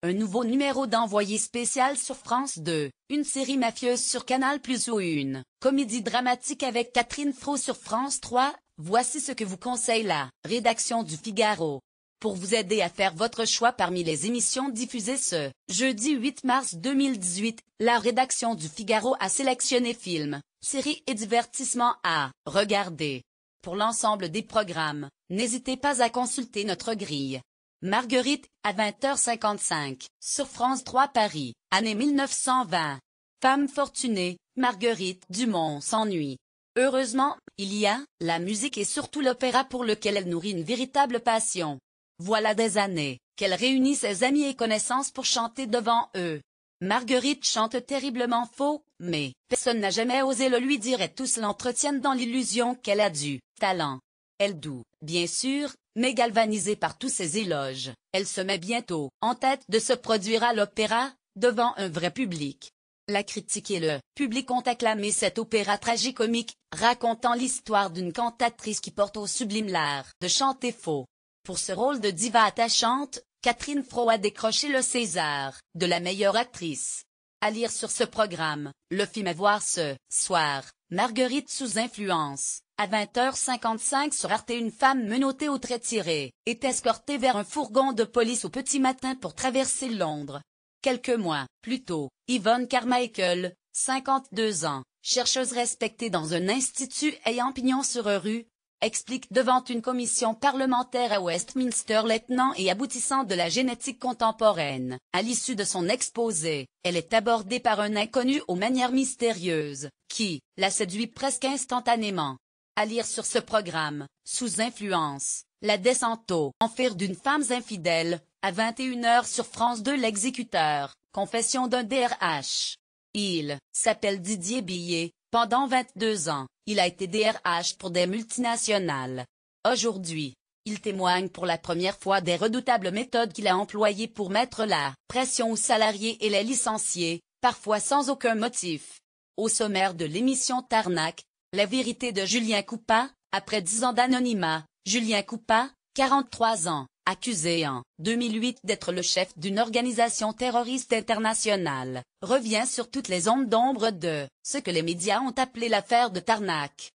un nouveau numéro d'envoyé spécial sur France 2, une série mafieuse sur Canal+ ou une comédie dramatique avec Catherine Fro sur France 3, voici ce que vous conseille la rédaction du Figaro. Pour vous aider à faire votre choix parmi les émissions diffusées ce jeudi 8 mars 2018, la rédaction du Figaro a sélectionné films, séries et divertissements à regarder. Pour l'ensemble des programmes, n'hésitez pas à consulter notre grille. Marguerite, à 20h55, sur France 3 Paris, année 1920. Femme fortunée, Marguerite Dumont s'ennuie. Heureusement, il y a la musique et surtout l'opéra pour lequel elle nourrit une véritable passion. Voilà des années qu'elle réunit ses amis et connaissances pour chanter devant eux. Marguerite chante terriblement faux, mais personne n'a jamais osé le lui dire et tous l'entretiennent dans l'illusion qu'elle a du talent. Elle doux, bien sûr, mais galvanisée par tous ces éloges, elle se met bientôt en tête de se produire à l'opéra, devant un vrai public. La critique et le public ont acclamé cet opéra tragicomique, racontant l'histoire d'une cantatrice qui porte au sublime l'art de chanter faux. Pour ce rôle de diva attachante, Catherine Fro a décroché le César de la meilleure actrice. À lire sur ce programme, le film à voir ce soir, Marguerite sous influence. À 20h55 sur Arte, une femme menottée au trait tiré est escortée vers un fourgon de police au petit matin pour traverser Londres. Quelques mois plus tôt, Yvonne Carmichael, 52 ans, chercheuse respectée dans un institut ayant pignon sur rue, explique devant une commission parlementaire à Westminster les tenants et aboutissants de la génétique contemporaine. À l'issue de son exposé, elle est abordée par un inconnu aux manières mystérieuses, qui la séduit presque instantanément. À lire sur ce programme, sous influence, la descente aux enfers d'une femme infidèle, à 21h sur France 2. L'exécuteur, confession d'un DRH. Il s'appelle Didier Billet. Pendant 22 ans, il a été DRH pour des multinationales. Aujourd'hui, il témoigne pour la première fois des redoutables méthodes qu'il a employées pour mettre la pression aux salariés et les licencier, parfois sans aucun motif. Au sommaire de l'émission Tarnac, la vérité de Julien Coupat, après 10 ans d'anonymat, Julien Coupat, 43 ans, accusé en 2008 d'être le chef d'une organisation terroriste internationale, revient sur toutes les ondes d'ombre de ce que les médias ont appelé l'affaire de Tarnac.